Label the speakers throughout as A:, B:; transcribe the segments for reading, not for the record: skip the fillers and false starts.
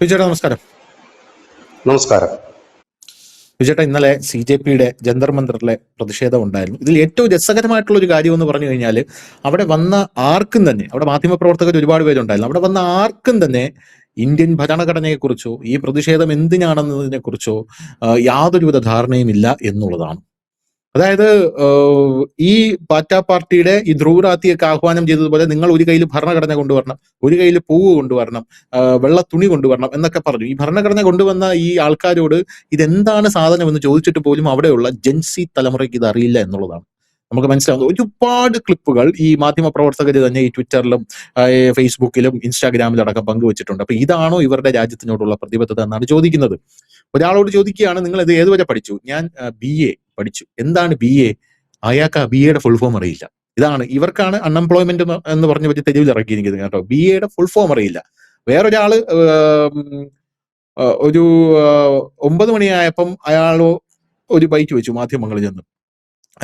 A: വിജയേട്ടാ നമസ്കാരം.
B: നമസ്കാരം.
A: വിജയേട്ടാ, ഇന്നലെ CJPയുടെ ജന്തർ മന്ദറിലെ പ്രതിഷേധം ഉണ്ടായിരുന്നു. ഇതിൽ ഏറ്റവും രസകരമായിട്ടുള്ള ഒരു കാര്യം എന്ന് പറഞ്ഞു കഴിഞ്ഞാൽ, അവിടെ വന്ന ആർക്കും തന്നെ, അവിടെ മാധ്യമപ്രവർത്തകർ ഒരുപാട് പേരുണ്ടായിരുന്നു, അവിടെ വന്ന ആർക്കും തന്നെ ഇന്ത്യൻ ഭരണഘടനയെക്കുറിച്ചോ ഈ പ്രതിഷേധം എന്തിനാണെന്നതിനെ കുറിച്ചോ യാതൊരുവിധ ധാരണയും ഇല്ല എന്നുള്ളതാണ്. അതായത് ഈ പാറ്റ പാർട്ടിയുടെ ഈ ധ്രുവറാത്തിയൊക്കെ ആഹ്വാനം ചെയ്തതുപോലെ നിങ്ങൾ ഒരു കയ്യിൽ ഭരണഘടന കൊണ്ടുവരണം, ഒരു കയ്യിൽ പൂവ് കൊണ്ടുവരണം, വെള്ള തുണി കൊണ്ടുവരണം എന്നൊക്കെ പറഞ്ഞു. ഈ ഭരണഘടന കൊണ്ടുവന്ന ഈ ആൾക്കാരോട് ഇതെന്താണ് സാധനം എന്ന് ചോദിച്ചിട്ട് പോലും അവിടെയുള്ള ജെൻസി തലമുറയ്ക്ക് ഇത് അറിയില്ല എന്നുള്ളതാണ് നമുക്ക് മനസ്സിലാവുന്നത്. ഒരുപാട് ക്ലിപ്പുകൾ ഈ മാധ്യമ പ്രവർത്തകർ തന്നെ ഈ ട്വിറ്ററിലും ഫേസ്ബുക്കിലും ഇൻസ്റ്റാഗ്രാമിലും അടക്കം പങ്കുവച്ചിട്ടുണ്ട്. അപ്പൊ ഇതാണോ ഇവരുടെ രാജ്യത്തിനോടുള്ള പ്രതിബദ്ധത എന്നാണ് ചോദിക്കുന്നത്. ഒരാളോട് ചോദിക്കുകയാണ്, നിങ്ങൾ ഇത് ഏതുവരെ പഠിച്ചു? ഞാൻ BA പഠിച്ചു. എന്താണ് BA? അയാൾക്ക് BAയുടെ ഫുൾ ഫോം അറിയില്ല. ഇതാണ് ഇവർക്കാണ് അൺഎംപ്ലോയ്മെന്റ് എന്ന് പറഞ്ഞ പറ്റി തെരുവിൽ ഇറക്കിയിരിക്കുന്നത് കേട്ടോ. BAയുടെ ഫുൾ ഫോം അറിയില്ല. വേറൊരാള് ഒരു 9 മണിയായപ്പം അയാൾ ഒരു ബൈറ്റ് വെച്ചു മാധ്യമങ്ങളിൽ ചെന്ന്.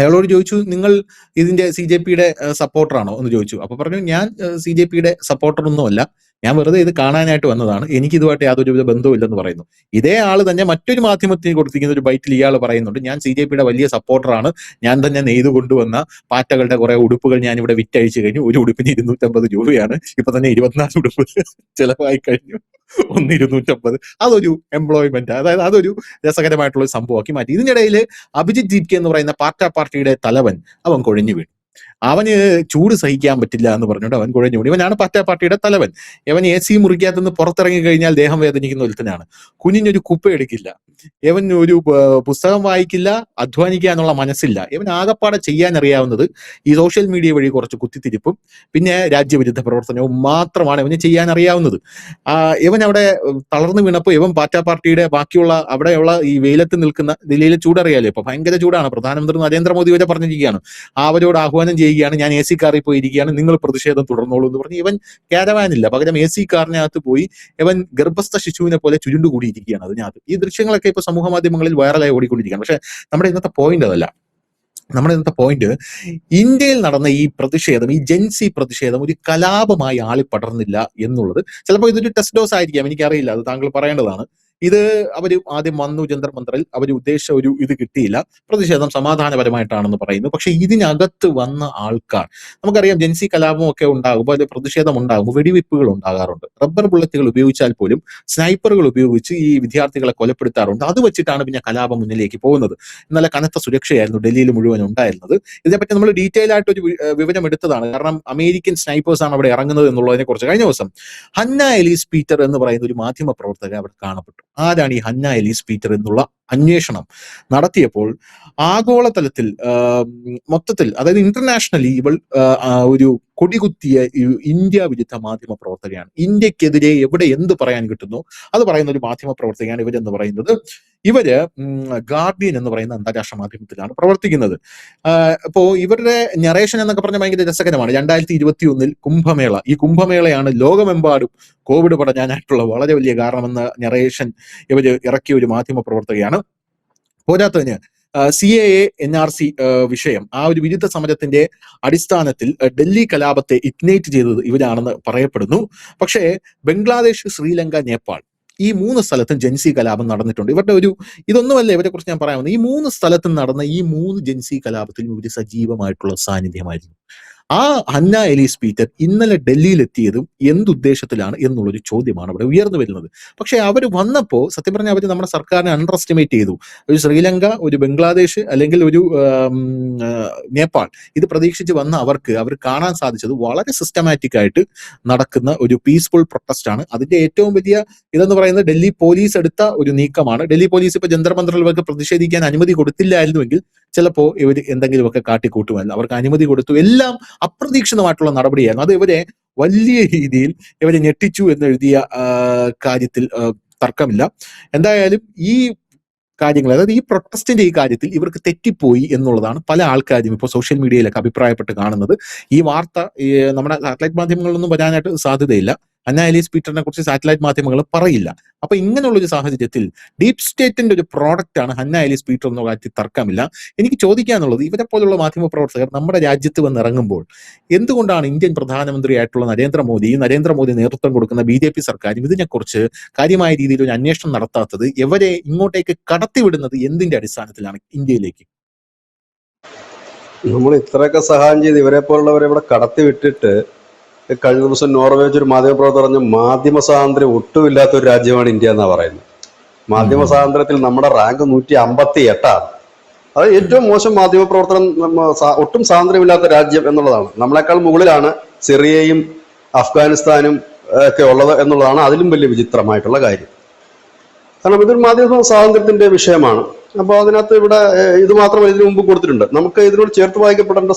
A: അയാളോട് ചോദിച്ചു, നിങ്ങൾ ഇതിന്റെ CJPയുടെ സപ്പോർട്ടറാണോ എന്ന് ചോദിച്ചു. അപ്പൊ പറഞ്ഞു, ഞാൻ CJPയുടെ സപ്പോർട്ടർ ഒന്നുമല്ല, ഞാൻ വെറുതെ ഇത് കാണാനായിട്ട് വന്നതാണ്, എനിക്ക് ഇതുമായിട്ട് യാതൊരുവിധ ബന്ധവുമില്ലെന്ന് പറയുന്നു. ഇതേ ആള് തന്നെ മറ്റൊരു മാധ്യമത്തിന് കൊടുത്തിരിക്കുന്ന ഒരു ബൈറ്റിൽ ഇയാൾ പറയുന്നുണ്ട്, ഞാൻ CJPയുടെ വലിയ സപ്പോർട്ടറാണ്, ഞാൻ തന്നെ നെയ്തു കൊണ്ടുവന്ന പാറ്റകളുടെ കുറെ ഉടുപ്പുകൾ ഞാൻ ഇവിടെ വിറ്റഴിച്ചു കഴിഞ്ഞു, ഒരു ഉടുപ്പിന് 250 രൂപയാണ്, ഇപ്പൊ തന്നെ 24 ഉടുപ്പ് ചെലവായി കഴിഞ്ഞു, 250. അതൊരു എംപ്ലോയ്മെന്റ്, അതായത് അതൊരു രസകരമായിട്ടുള്ള ഒരു സംഭവമാക്കി മാറ്റി. ഇതിനിടയിൽ അഭിജിത് ദീപ്കെ എന്ന് പറയുന്ന പാർട്ടിയുടെ തലവൻ അവൻ കുഴഞ്ഞു വീണു. അവന് ചൂട് സഹിക്കാൻ പറ്റില്ല എന്ന് പറഞ്ഞുകൊണ്ട് അവൻ കുഴഞ്ഞു വീണു. ഇവനാണ് പാർട്ടിയുടെ തലവൻ. ഇവൻ AC മുറിക്കകത്തുനിന്ന് പുറത്തിറങ്ങി കഴിഞ്ഞാൽ ദേഹം വേദനിക്കുന്ന ഒരുത്തനാണ്. കുഞ്ഞിനൊരു കുപ്പ എടുക്കില്ല, ഇവൻ ഒരു പുസ്തകം വായിക്കില്ല, അധ്വാനിക്കാനുള്ള മനസ്സില്ല. ഇവൻ ആകപ്പാടെ ചെയ്യാൻ അറിയാവുന്നത് ഈ സോഷ്യൽ മീഡിയ വഴി കുറച്ച് കുത്തിത്തിരിപ്പും പിന്നെ രാജ്യവിരുദ്ധ പ്രവർത്തനവും മാത്രമാണ് ഇവന് ചെയ്യാൻ അറിയാവുന്നത്. ഇവൻ അവിടെ തളർന്നു വീണപ്പോൾ ഇവൻ പാർട്ടിയുടെ ബാക്കിയുള്ള അവിടെയുള്ള ഈ വെയിലത്ത് നിൽക്കുന്ന ദില്ലിയിലെ ചൂടറിയാലോ, ഇപ്പൊ ഭയങ്കര ചൂടാണ്. പ്രധാനമന്ത്രി നരേന്ദ്രമോദി വരെ പറഞ്ഞിരിക്കുകയാണ്, അവരോട് ആഹ്വാനം ചെയ്യുകയാണ്, ഞാൻ AC കാറിൽ പോയിരിക്കുകയാണ്, നിങ്ങൾ പ്രതിഷേധം തുടർന്നോളൂ എന്ന് പറഞ്ഞ് ഇവൻ കാരവാനില്ല, പകരം AC കാറിനകത്ത് പോയി ഇവൻ ഗർഭസ്ഥ ശിശുവിനെ പോലെ ചുരുണ്ടുകൂടിയിരിക്കുകയാണ് അതിനകത്ത്. ഈ ദൃശ്യങ്ങളൊക്കെ ഇപ്പൊ സമൂഹ മാധ്യമങ്ങളിൽ വൈറലായി ഓടിക്കൊണ്ടിരിക്കുകയാണ്. പക്ഷെ നമ്മുടെ ഇന്നത്തെ പോയിന്റ് അതല്ല. നമ്മുടെ ഇന്നത്തെ പോയിന്റ്, ഇന്ത്യയിൽ നടന്ന ഈ പ്രതിഷേധം, ഈ ജെൻസി പ്രതിഷേധം ഒരു കലാപമായി ആളിപ്പടർന്നില്ല എന്നുള്ളത്. ചിലപ്പോൾ ഇതൊരു ടെസ്റ്റ് ഡോസ് ആയിരിക്കാം, എനിക്കറിയില്ല, അത് താങ്കൾ പറയേണ്ടതാണ്. ഇത് അവര് ആദ്യം വന്നു ജന്തർ മന്ദറിൽ, അവർ ഉദ്ദേശിച്ച ഒരു ഇത് കിട്ടിയില്ല, പ്രതിഷേധം സമാധാനപരമായിട്ടാണെന്ന് പറയുന്നു. പക്ഷെ ഇതിനകത്ത് വന്ന ആൾക്കാർ, നമുക്കറിയാം ജെൻസി കലാപം ഒക്കെ ഉണ്ടാകുമ്പോൾ അത് പ്രതിഷേധം ഉണ്ടാകുമ്പോൾ വെടിവെപ്പുകൾ ഉണ്ടാകാറുണ്ട്. റബ്ബർ ബുള്ളറ്റുകൾ ഉപയോഗിച്ചാൽ പോലും സ്നൈപ്പറുകൾ ഉപയോഗിച്ച് ഈ വിദ്യാർത്ഥികളെ കൊലപ്പെടുത്താറുണ്ട്. അത് വെച്ചിട്ടാണ് പിന്നെ കലാപം മുന്നിലേക്ക് പോകുന്നത്. ഇന്നലെ കനത്ത സുരക്ഷയായിരുന്നു ഡൽഹിയിൽ മുഴുവൻ ഉണ്ടായിരുന്നത്. ഇതിനെപ്പറ്റി നമ്മൾ ഡീറ്റെയിൽ ആയിട്ട് ഒരു വിവരം എടുത്തതാണ്, കാരണം അമേരിക്കൻ സ്നൈപ്പേഴ്സ് ആണ് അവിടെ ഇറങ്ങുന്നത് എന്നുള്ളതിനെ കുറിച്ച്. കഴിഞ്ഞ ദിവസം ഹന്ന എലീസ് പീറ്റർ എന്ന് പറയുന്ന ഒരു മാധ്യമ പ്രവർത്തക അവിടെ കാണപ്പെട്ടു. ആരാണ് ഈ ഹന്ന എലീസ് പീറ്റർ എന്നുള്ള അന്വേഷണം നടത്തിയപ്പോൾ ആഗോളതലത്തിൽ മൊത്തത്തിൽ, അതായത് ഇന്റർനാഷണലി ഇവൾ ഒരു കൊടികുത്തിയ ഇന്ത്യ വിരുദ്ധ മാധ്യമ പ്രവർത്തകയാണ്. ഇന്ത്യക്കെതിരെ എവിടെ എന്ത് പറയാൻ കിട്ടുന്നു അത് പറയുന്ന ഒരു മാധ്യമ പ്രവർത്തകയാണ് ഇവരെന്ന് പറയുന്നത്. ഇവര് ഗാർഡിയൻ എന്ന് പറയുന്ന അന്താരാഷ്ട്ര മാധ്യമത്തിലാണ് പ്രവർത്തിക്കുന്നത്. അപ്പോ ഇവരുടെ നറേഷൻ എന്നൊക്കെ പറഞ്ഞാൽ ഭയങ്കര രസകരമാണ്. 2021 കുംഭമേള, ഈ കുംഭമേളയാണ് ലോകമെമ്പാടും കോവിഡ് പടരാനായിട്ടുള്ള വളരെ വലിയ കാരണമെന്ന നറേഷൻ ഇവര് ഇറക്കിയ ഒരു മാധ്യമ പ്രവർത്തകയാണ്. പോരാത്തതിന് CAA NRC വിഷയം, ആ ഒരു വിരുദ്ധ സമരത്തിന്റെ അടിസ്ഥാനത്തിൽ ഡൽഹി കലാപത്തെ ഇഗ്നൈറ്റ് ചെയ്തത് ഇവരാണെന്ന് പറയപ്പെടുന്നു. പക്ഷേ ബംഗ്ലാദേശ്, ശ്രീലങ്ക, നേപ്പാൾ ഈ 3 സ്ഥലത്തും ജെൻസി കലാപം നടന്നിട്ടുണ്ട്. ഇവരുടെ ഒരു ഇതൊന്നുമല്ല ഇവരെ കുറിച്ച് ഞാൻ പറയാൻ വന്നത്. ഈ 3 സ്ഥലത്തും നടന്ന ഈ 3 ജെൻസി കലാപത്തിലും ഇവര് സജീവമായിട്ടുള്ള സാന്നിധ്യമായിരുന്നു. ആ ഹന്ന എലീസ് പീറ്റർ ഇന്നലെ ഡൽഹിയിൽ എത്തിയതും എന്തുദ്ദേശത്തിലാണ് എന്നുള്ളൊരു ചോദ്യമാണ് അവിടെ ഉയർന്നു വരുന്നത്. പക്ഷെ അവർ വന്നപ്പോൾ സത്യം പറഞ്ഞാൽ അവർ നമ്മുടെ സർക്കാരിനെ അണ്ടർ എസ്റ്റിമേറ്റ് ചെയ്തു. ഒരു ശ്രീലങ്ക, ഒരു ബംഗ്ലാദേശ് അല്ലെങ്കിൽ ഒരു നേപ്പാൾ ഇത് പ്രതീക്ഷിച്ച് വന്ന അവർ കാണാൻ സാധിച്ചത് വളരെ സിസ്റ്റമാറ്റിക് ആയിട്ട് നടക്കുന്ന ഒരു പീസ്ഫുൾ പ്രൊട്ടസ്റ്റ് ആണ്. അതിന്റെ ഏറ്റവും വലിയ ഇതെന്ന് പറയുന്നത് ഡൽഹി പോലീസ് എടുത്ത ഒരു നീക്കമാണ്. ഡൽഹി പോലീസ് ഇപ്പൊ ജന്തർ മന്ദറിൽ ഇവർക്ക് പ്രതിഷേധിക്കാൻ അനുമതി കൊടുത്തില്ലായിരുന്നുവെങ്കിൽ ചിലപ്പോൾ ഇവർ എന്തെങ്കിലുമൊക്കെ കാട്ടിക്കൂട്ടുമല്ല. അവർക്ക് അനുമതി കൊടുത്തു. എല്ലാം അപ്രതീക്ഷിതമായിട്ടുള്ള നടപടിയായിരുന്നു. അത് ഇവരെ വലിയ രീതിയിൽ ഇവരെ ഞെട്ടിച്ചു എന്നെഴുതിയ കാര്യത്തിൽ തർക്കമില്ല. എന്തായാലും ഈ കാര്യങ്ങൾ, അതായത് ഈ പ്രൊട്ടസ്റ്റിന്റെ ഈ കാര്യത്തിൽ ഇവർക്ക് തെറ്റിപ്പോയി എന്നുള്ളതാണ് പല ആൾക്കാരും ഇപ്പോൾ സോഷ്യൽ മീഡിയയിലൊക്കെ അഭിപ്രായപ്പെട്ട് കാണുന്നത്. ഈ വാർത്ത നമ്മുടെ സാറ്റലൈറ്റ് മാധ്യമങ്ങളിലൊന്നും വരാനായിട്ട് സാധ്യതയില്ല. അന്ന ആലീസ് പീറ്ററിനെ കുറിച്ച് സാറ്റലൈറ്റ് മാധ്യമങ്ങൾ പറയില്ല. അപ്പൊ ഇങ്ങനെയുള്ളൊരു സാഹചര്യത്തിൽ ഡീപ് സ്റ്റേറ്റിന്റെ ഒരു പ്രോഡക്റ്റ് ആണ് ഹന്ന ആലീസ് പീറ്റർ എന്ന കാര്യത്തിൽ തർക്കമില്ല. എനിക്ക് ചോദിക്കാനുള്ളത്, ഇവരെ പോലുള്ള മാധ്യമ പ്രവർത്തകർ നമ്മുടെ രാജ്യത്ത് വന്നിറങ്ങുമ്പോൾ എന്തുകൊണ്ടാണ് ഇന്ത്യൻ പ്രധാനമന്ത്രിയായിട്ടുള്ള നരേന്ദ്രമോദി നേതൃത്വം കൊടുക്കുന്ന BJP സർക്കാരും ഇതിനെക്കുറിച്ച് കാര്യമായ രീതിയിൽ ഒരു അന്വേഷണം നടത്താത്തത്? ഇവരെ ഇങ്ങോട്ടേക്ക് കടത്തിവിടുന്നത് എന്തിന്റെ അടിസ്ഥാനത്തിലാണ് ഇന്ത്യയിലേക്ക്?
B: നമ്മൾ ഇത്രയൊക്കെ സഹായം ചെയ്ത് ഇവരെ പോലുള്ളവരെ ഇവിടെ കടത്തി വിട്ടിട്ട് കഴിഞ്ഞ ദിവസം നോർവേ വെച്ചൊരു മാധ്യമപ്രവർത്തകർ പറഞ്ഞു മാധ്യമ സ്വാതന്ത്ര്യം ഒട്ടുമില്ലാത്ത ഒരു രാജ്യമാണ് ഇന്ത്യ എന്നാ പറയുന്നത്. മാധ്യമ സ്വാതന്ത്ര്യത്തിൽ നമ്മുടെ റാങ്ക് 158ആണ്. അത് ഏറ്റവും മോശം മാധ്യമ പ്രവർത്തനം, ഒട്ടും സ്വാതന്ത്ര്യമില്ലാത്ത രാജ്യം എന്നുള്ളതാണ്. നമ്മളെക്കാൾ മുകളിലാണ് സിറിയയും അഫ്ഗാനിസ്ഥാനും ഒക്കെ ഉള്ളത് എന്നുള്ളതാണ് അതിലും വലിയ വിചിത്രമായിട്ടുള്ള കാര്യം. കാരണം ഇതൊരു മാധ്യമ സ്വാതന്ത്ര്യത്തിന്റെ വിഷയമാണ്. അപ്പോൾ അതിനകത്ത് ഇവിടെ ഇത് മാത്രമല്ല, ഇതിനു മുമ്പ് കൊടുത്തിട്ടുണ്ട്. നമുക്ക് ഇതിനോട് ചേർത്ത് വായിക്കപ്പെടേണ്ട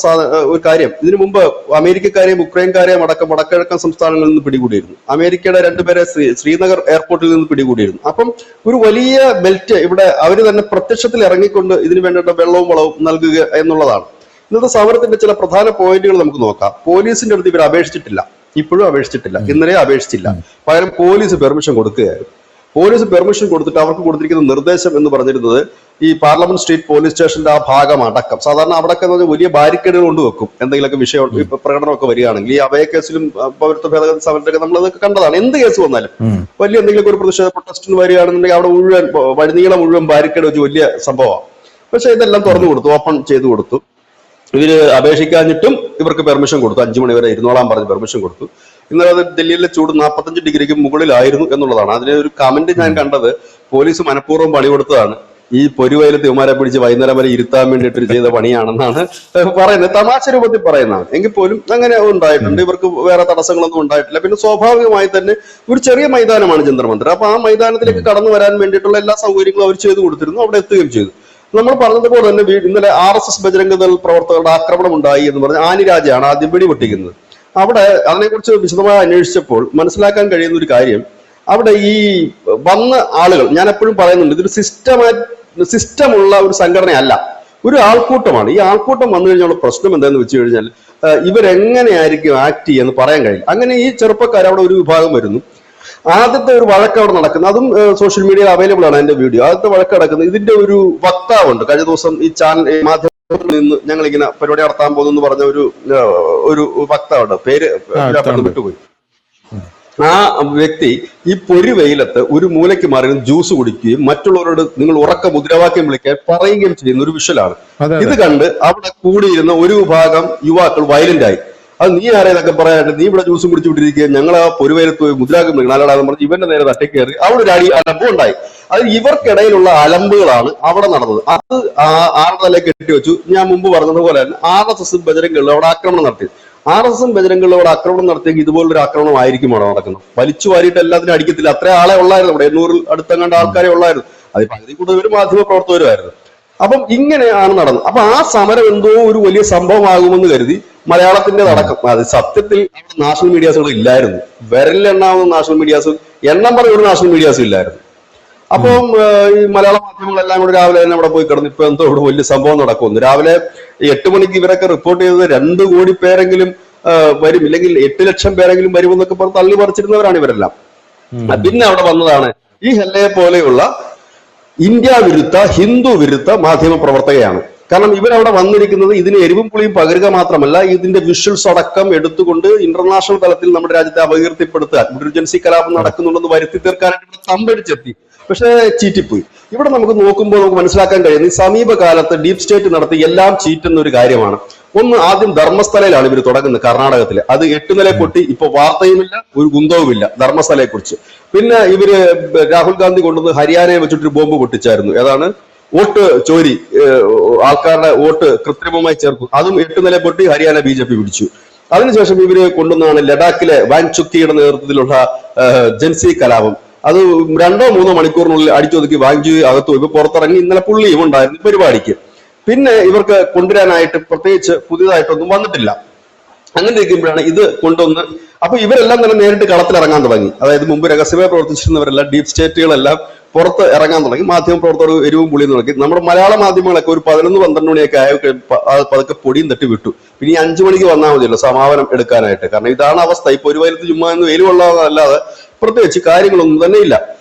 B: ഒരു കാര്യം, ഇതിനു മുമ്പ് അമേരിക്കക്കാരെയും ഉക്രൈൻകാരെയും അടക്കം വടക്കിഴക്കൻ സംസ്ഥാനങ്ങളിൽ നിന്ന് പിടികൂടിയിരുന്നു. അമേരിക്കയുടെ 2 പേരെ ശ്രീനഗർ എയർപോർട്ടിൽ നിന്ന് പിടികൂടിയിരുന്നു. അപ്പം ഒരു വലിയ ബെൽറ്റ് ഇവിടെ അവർ തന്നെ പ്രത്യക്ഷത്തിൽ ഇറങ്ങിക്കൊണ്ട് ഇതിനു വേണ്ടിയിട്ട് വെള്ളവും വളവും നൽകുക എന്നുള്ളതാണ്. ഇന്നത്തെ സമരത്തിന്റെ ചില പ്രധാന പോയിന്റുകൾ നമുക്ക് നോക്കാം. പോലീസിന്റെ അടുത്ത് ഇവർ അപേക്ഷിച്ചിട്ടില്ല, ഇപ്പോഴും അപേക്ഷിച്ചിട്ടില്ല, ഇന്നലെ അപേക്ഷിച്ചില്ല. പകരം പോലീസ് പെർമിഷൻ കൊടുക്കുകയായിരുന്നു. പോലീസ് പെർമിഷൻ കൊടുത്തിട്ട് അവർക്ക് കൊടുത്തിരിക്കുന്ന നിർദ്ദേശം എന്ന് പറഞ്ഞിരുന്നത് ഈ പാർലമെന്റ് സ്ട്രീറ്റ് പോലീസ് സ്റ്റേഷന്റെ ആ ഭാഗം അടക്കം, സാധാരണ അവിടെയൊക്കെ വലിയ ബാരിക്കേഡുകൾ കൊണ്ട് വെക്കും എന്തെങ്കിലുമൊക്കെ വിഷയം പ്രകടനമൊക്കെ വരികയാണെങ്കിൽ. ഈ അഭയ കേസിലും പൗരത്വ ഭേദഗതി സമരത്തിലൊക്കെ നമ്മളതൊക്കെ കണ്ടതാണ്. എന്ത് കേസ് വന്നാലും വലിയ എന്തെങ്കിലും ഒരു പ്രതിഷേധ പ്രൊട്ടസ്റ്റിന് വരികയാണെന്നുണ്ടെങ്കിൽ അവിടെ മുഴുവൻ വഴിനീളം മുഴുവൻ ബാരിക്കേഡ് വെച്ച് വലിയ സംഭവമാണ്. പക്ഷെ ഇതെല്ലാം തുറന്നു കൊടുത്തു, ഓപ്പൺ ചെയ്തു കൊടുത്തു. ഇവര് അപേക്ഷിക്കാഞ്ഞിട്ടും ഇവർക്ക് പെർമിഷൻ കൊടുത്തു. 5 മണി വരെ ഇരുന്നോളാൻ പറഞ്ഞ് പെർമിഷൻ കൊടുത്തു. ഇന്നലെ അത് ഡൽഹിയിലെ ചൂട് 45 ഡിഗ്രിക്ക് മുകളിലായിരുന്നു എന്നുള്ളതാണ്. അതിന് ഒരു കമന്റ് ഞാൻ കണ്ടത്, പോലീസ് മനഃപൂർവ്വം പണി കൊടുത്തതാണ്, ഈ പൊരുവയിലത്ത് ഇവന്മാരെ പിടിച്ച് വൈകുന്നേരം വരെ ഇരുത്താൻ വേണ്ടിയിട്ട് ചെയ്ത പണിയാണെന്നാണ് പറയുന്നത്. തമാശ രൂപത്തിൽ പറയുന്നതാണ്. എങ്കിൽ പോലും അങ്ങനെ ഉണ്ടായിട്ടുണ്ട്. ഇവർക്ക് വേറെ തടസ്സങ്ങളൊന്നും ഉണ്ടായിട്ടില്ല. പിന്നെ സ്വാഭാവികമായി തന്നെ ഒരു ചെറിയ മൈതാനമാണ് ജന്തർ മന്ദിർ. അപ്പൊ ആ മൈതാനത്തിലേക്ക് കടന്നു വരാൻ വേണ്ടിയിട്ടുള്ള എല്ലാ സൗകര്യങ്ങളും അവർ ചെയ്തു കൊടുത്തിരുന്നു. അവിടെ എത്തുകയും ചെയ്തു. നമ്മൾ പറഞ്ഞതുപോലെ തന്നെ ഇന്നലെ RSS ബജരംഗ് ദൾ പ്രവർത്തകരുടെ ആക്രമണം ഉണ്ടായി എന്ന് പറഞ്ഞ് ആനിരാജയാണ് ആദ്യം പിടിപൊട്ടിക്കുന്നത്. അവിടെ അതിനെക്കുറിച്ച് വിശദമായി അന്വേഷിച്ചപ്പോൾ മനസ്സിലാക്കാൻ കഴിയുന്ന ഒരു കാര്യം, അവിടെ ഈ വന്ന ആളുകൾ, ഞാൻ എപ്പോഴും പറയുന്നുണ്ട്, ഇതൊരു സിസ്റ്റമുള്ള ഒരു സംഘടനയല്ല, ഒരു ആൾക്കൂട്ടമാണ്. ഈ ആൾക്കൂട്ടം വന്നു കഴിഞ്ഞുള്ള പ്രശ്നം എന്താണെന്ന് വെച്ച് കഴിഞ്ഞാൽ ഇവരെങ്ങനെയായിരിക്കും ആക്ട് ചെയ്യുമെന്ന് പറയാൻ കഴിയില്ല. അങ്ങനെ ഈ ചെറുപ്പക്കാർ അവിടെ ഒരു വിഭാഗം വരുന്നു. ആദ്യത്തെ ഒരു വഴക്ക് അവിടെ നടക്കുന്നത്, അതും സോഷ്യൽ മീഡിയയിൽ അവൈലബിൾ ആണ് അതിന്റെ വീഡിയോ. ആദ്യത്തെ വഴക്ക് നടക്കുന്നത്, ഇതിന്റെ ഒരു വക്താവുണ്ട്. കഴിഞ്ഞ ദിവസം ഈ മാധ്യമത്തിൽ നിന്ന് ഞങ്ങൾ ഇങ്ങനെ പരിപാടി നടത്താൻ പോകുന്നു പറഞ്ഞ ഒരു വക്താവുണ്ട്, പേര് വിട്ടുപോയി. ആ വ്യക്തി ഈ പൊരുവെയിലത്ത് ഒരു മൂലയ്ക്ക് മാറി ജ്യൂസ് കുടിക്കുകയും മറ്റുള്ളവരോട് നിങ്ങൾ ഉറക്ക മുദ്രാവാക്യം വിളിക്കാൻ പറയുകയും ചെയ്യുന്ന ഒരു വിഷ്വലാണ്. ഇത് കണ്ട് അവിടെ കൂടിയിരുന്ന ഒരു വിഭാഗം യുവാക്കൾ വയലന്റ് ആയി. അത് നീ ആരെയൊക്കെ പറയാനായിട്ട്, നീ ഇവിടെ ജ്യൂസും കുടിച്ചു വിട്ടിരിക്കുക, ഞങ്ങൾ ആ പൊരുവേലത്ത് പോയി മുദ്രാവാക്യം വിളിക്കണം അല്ലടാന്ന് പറഞ്ഞ് ഇവന്റെ നേരെ തട്ടിക്കയറി അവിടെ ഒരു അലമ്പ് ഉണ്ടായി. അത് ഇവർക്കിടയിലുള്ള അലമ്പുകളാണ് അവിടെ നടന്നത്. അത് ആരുടെ തലയിൽ കെട്ടിവെച്ചു. ഞാൻ മുമ്പ് പറഞ്ഞതുപോലെ തന്നെ RSS ബജരംഗ് ദൾ അവിടെ ആക്രമണം നടത്തി. RSS ബജരംഗ് ദൾ അവിടെ ആക്രമണം നടത്തിയെങ്കിൽ ഇതുപോലൊരു ആക്രമണം ആയിരിക്കും അവിടെ നടക്കുന്നത്. വലിച്ചു വാരിയിട്ട് എല്ലാത്തിനും അടിക്കത്തില്ല. അത്ര ആളെ ഉള്ളായിരുന്നു അവിടെ, 800 അടുത്തങ്ങാണ്ട് ആൾക്കാരെ ഉള്ളായിരുന്നു. അത് പകുതി കൂടുതൽ മാധ്യമ പ്രവർത്തകരുമായിരുന്നു. അപ്പം ഇങ്ങനെയാണ് നടന്നത്. അപ്പൊ ആ സമരം എന്തോ ഒരു വലിയ സംഭവമാകുമെന്ന് കരുതി മലയാളത്തിന്റെ അടക്കം, അത് സത്യത്തിൽ നാഷണൽ മീഡിയാസുകൾ ഇല്ലായിരുന്നു. വിരലിലെണ്ണാവുന്ന നാഷണൽ മീഡിയാസ്, എണ്ണം പറഞ്ഞ ഒരു നാഷണൽ മീഡിയാസും ഇല്ലായിരുന്നു. അപ്പം ഈ മലയാള മാധ്യമങ്ങളെല്ലാം കൂടെ രാവിലെ തന്നെ അവിടെ പോയി കിടന്നു. ഇപ്പൊ എന്തോ ഇവിടെ വലിയ സംഭവം നടക്കുന്നു. രാവിലെ 8 മണിക്ക് ഇവരൊക്കെ റിപ്പോർട്ട് ചെയ്തത് 2 കോടി പേരെങ്കിലും വരും, ഇല്ലെങ്കിൽ 8 ലക്ഷം പേരെങ്കിലും വരുമെന്നൊക്കെ പറഞ്ഞ് തള്ളി പറിച്ചിരുന്നവരാണ് ഇവരെല്ലാം. പിന്നെ അവിടെ വന്നതാണ് ഈ ഹെല്ലയെ പോലെയുള്ള ഇന്ത്യ വിരുദ്ധ, ഹിന്ദു വിരുദ്ധ മാധ്യമ പ്രവർത്തകയാണ്. കാരണം ഇവരവിടെ വന്നിരിക്കുന്നത് ഇതിന് എരിവും പുളിയും പകരുക മാത്രമല്ല, ഇതിന്റെ വിഷ്വൽസ് അടക്കം എടുത്തുകൊണ്ട് ഇന്റർനാഷണൽ തലത്തിൽ നമ്മുടെ രാജ്യത്തെ അപകീർത്തിപ്പെടുത്തുക, ഇന്റലിജൻസി കലാപം നടക്കുന്നുണ്ടെന്ന് വരുത്തി തീർക്കാനായിട്ട് ഇവിടെ തമ്പടിച്ചെത്തി. പക്ഷേ ചീറ്റിപ്പോയി. ഇവിടെ നമുക്ക് നോക്കുമ്പോൾ നമുക്ക് മനസ്സിലാക്കാൻ കഴിയുന്നത് ഈ സമീപകാലത്ത് ഡീപ് സ്റ്റേറ്റ് നടത്തി എല്ലാം ചീറ്റുന്ന ഒരു കാര്യമാണ്. ഒന്ന്, ആദ്യം ധർമ്മസ്ഥലയിലാണ് ഇവർ തുടങ്ങുന്നത്, കർണാടകത്തില്. അത് 8 നില പൊട്ടി, ഇപ്പൊ വാർത്തയുമില്ല, ഒരു കുന്തവുമില്ല ധർമ്മസ്ഥലയെ കുറിച്ച്. പിന്നെ ഇവര് രാഹുൽ ഗാന്ധി കൊണ്ടുവന്ന് ഹരിയാനയെ വെച്ചിട്ടൊരു ബോംബ് പൊട്ടിച്ചായിരുന്നു. ഏതാണ്? വോട്ട് ചോരി, ആൾക്കാരുടെ വോട്ട് കൃത്രിമമായി ചേർക്കും. അതും 8 നില പൊട്ടി, ഹരിയാന BJP പിടിച്ചു. അതിനുശേഷം ഇവര് കൊണ്ടുവന്നാണ് ലഡാക്കിലെ വാങ്ചുക്കിയുടെ നേതൃത്വത്തിലുള്ള ജൻസി കലാപം. അത് 2-3 മണിക്കൂറിനുള്ളിൽ അടിച്ചൊതുക്കി വാങ്ചു അകത്ത് പോയി പുറത്തിറങ്ങി. ഇന്നലെ പുള്ളിയും ഉണ്ടായിരുന്നു പരിപാടിക്ക്. പിന്നെ ഇവർക്ക് കൊണ്ടുവരാനായിട്ട് പ്രത്യേകിച്ച് പുതിയതായിട്ടൊന്നും വന്നിട്ടില്ല. അങ്ങനെ ഇരിക്കുമ്പോഴാണ് ഇത് കൊണ്ടുവന്ന് അപ്പൊ ഇവരെല്ലാം തന്നെ നേരിട്ട് കളത്തിലിറങ്ങാൻ തുടങ്ങി. അതായത് മുമ്പ് രഹസ്യമായി പ്രവർത്തിച്ചിരുന്നവരെല്ലാം ഡീപ് സ്റ്റേറ്റുകളെല്ലാം പുറത്ത് ഇറങ്ങാൻ തുടങ്ങി. മാധ്യമ പ്രവർത്തകർ എരിവും പുളിയും തുടങ്ങി. നമ്മുടെ മലയാള മാധ്യമങ്ങളൊക്കെ ഒരു 11-12 മണിയൊക്കെ പതുക്കെ പൊടിയും തട്ടി വിട്ടു. പിന്നെ ഈ 5 മണിക്ക് വന്നാൽ മതിയല്ലോ സമാപനം എടുക്കാനായിട്ട്. കാരണം ഇതാണ് അവസ്ഥ. ഇപ്പൊ ഒരു വയലത്ത് ചുമ്മാ എന്ന് വെയിൽ കൊള്ളാതല്ലാതെ പ്രത്യേകിച്ച് കാര്യങ്ങളൊന്നും തന്നെ ഇല്ല.